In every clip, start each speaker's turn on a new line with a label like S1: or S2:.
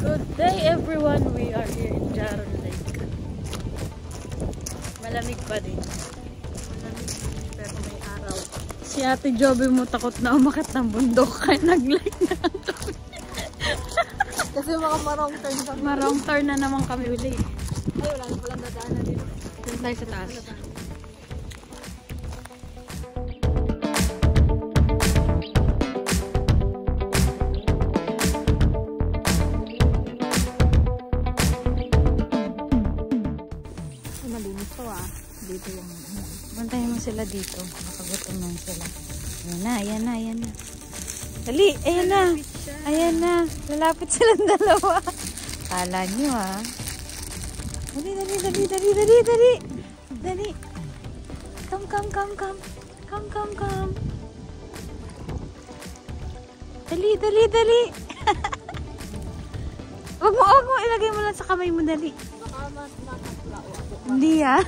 S1: Good day everyone, we are here in Jaron Lake. Malamig pa din. Malamig pero may araw. Si Ate Joby mo takot na umakit ng bundok kaya nag-like na kami.
S2: Kasi mga marong turn kami.
S1: Marong turn na naman kami uli.
S2: Ay, wala na palang dadaanan dito.
S1: Doon tayo sa taas. Dito yung bantayan mo sila dito. Nakagutom lang sila. Ayan na, ayan na, ayan na. Dali, ayan na. Ayan na. Lalapit silang dalawa. Kala nyo ah. Dali, dali, dali, dali, dali, dali. Dali. Come, come, come, come. Come, come, come. Dali, dali, dali. Wag mo, ilagay mo lang sa kamay mo, dali.
S2: Baka matapla o ako.
S1: Hindi ah.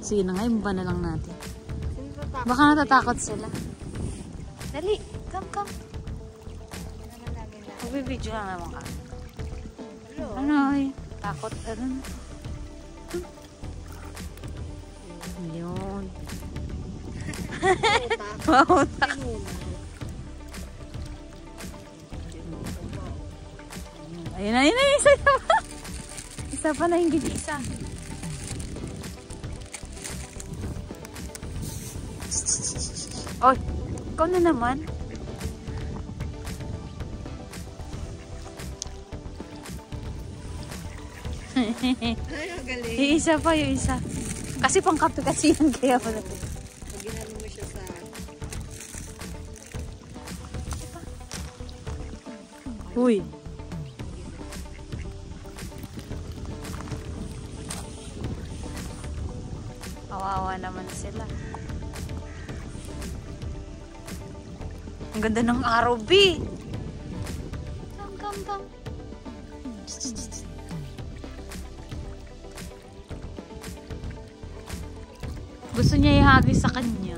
S1: Sige na nga, iba na lang natin. Baka natatakot sila. Dali, come, come. Magbibidyo lang naman ka. Ano ay, takot. Ano? Yun. Mauta. Ayun na, ayun na, isa na pa. Isa pa na yung isa. Oh, ikaw na naman.
S2: Ay, galing.
S1: Yung isa pa, yung isa. Kasi pang kape kasi yan, kaya pala.
S2: Pag ginano mo siya sa...
S1: Uy. Kawawa naman sila. Ang ganda ng araw, B. Come, come, come. Gusto niya ihagis sa kanya.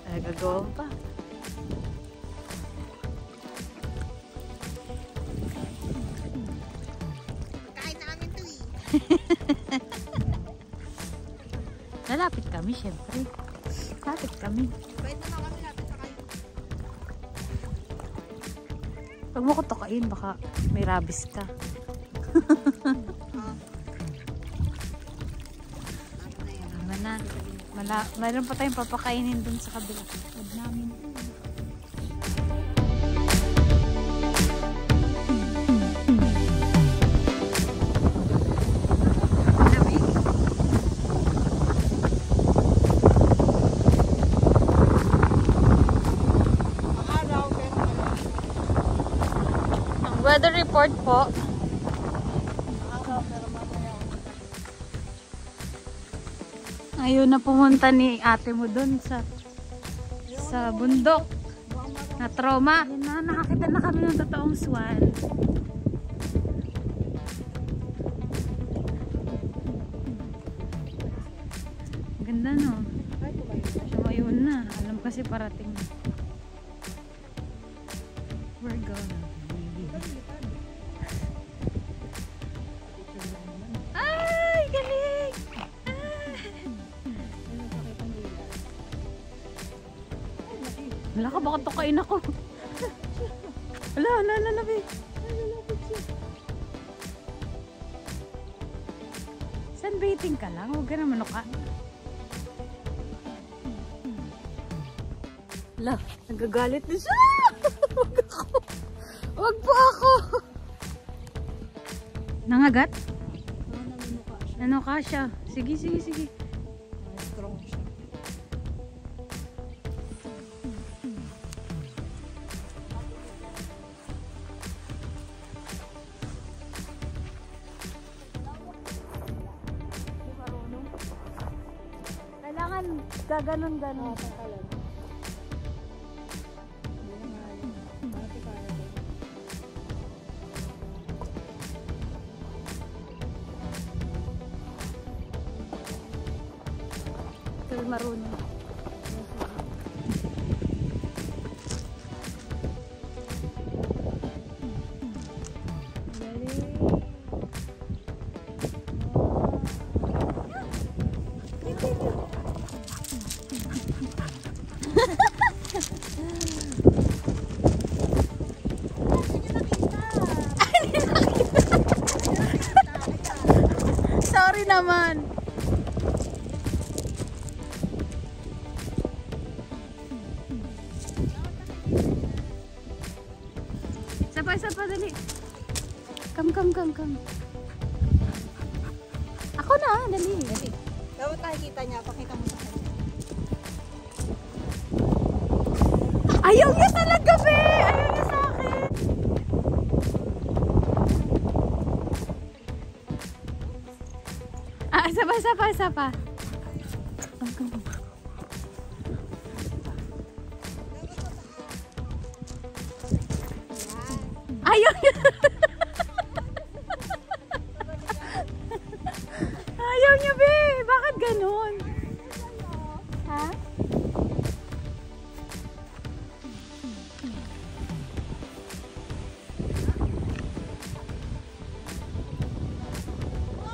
S1: Ay, gagawa pa.
S2: Pagkain namin to eh.
S1: Lalapit kami, syempre. Lapit kami.
S2: Pwede na kami lapit sa kayo.
S1: Pag mo ko tokain, baka may rabies ka. Mayroon pa tayong papakainin dun sa kabila. Huwag namin. Ang weather report po. Ayaw na pumunta ni ate mo dun sa bundok na trauma. Ayun na, nakakita na kami ng totoong swan. Ganda no? Ayun na. Alam kasi parating. We're gonna ay, galing! Wala ka, baka tukain ako. Wala, lalapit. Sunbathing ka lang, huwag ka na manuka. Wala, nagagalit na siya. Huwag ako. Huwag po ako. Nangagat? Nanuka siya. Sige, sige, sige.
S2: Strong siya.
S1: Kailangan gaganon-ganon. sila marunong. Sorry naman. Sapa, dali. Come. Ako na, dali.
S2: Dapat nakikita niya, pakita mo sa kanya.
S1: Ayaw niya talaga, be! Ayaw niya sa akin. Sapa. Come. Ayaw niya. Ayaw niya, be. Bakit ganun? Ha?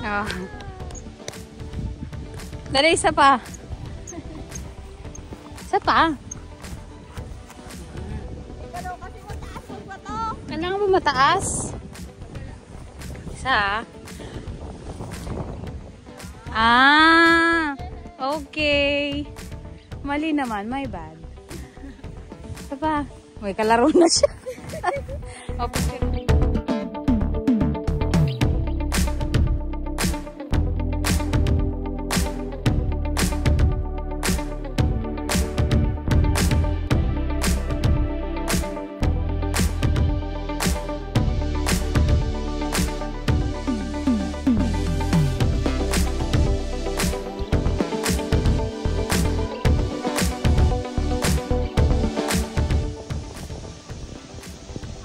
S1: Oh. Dali, isa pa.
S2: Ikaw kasi mataas mo ba to?
S1: Kailangan mo mataas? Isa. Okay. Mali naman, my bad. Isa pa. May kalaro na siya. Okay.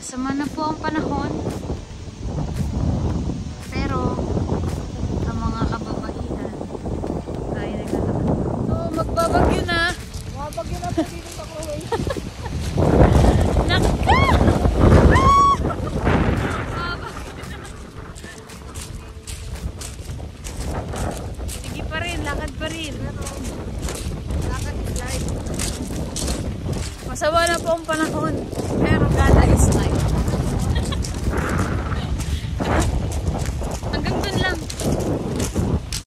S1: Masama na po ang panahon. Pero ang mga kababaihan kaya naglalakad. So magbabagyo na.
S2: Mabagyo na pa dito sa kuhay.
S1: Naka! Sige pa rin, lakad pa rin.
S2: Lakad is life.
S1: Masama na po ang panahon. Pero God is life.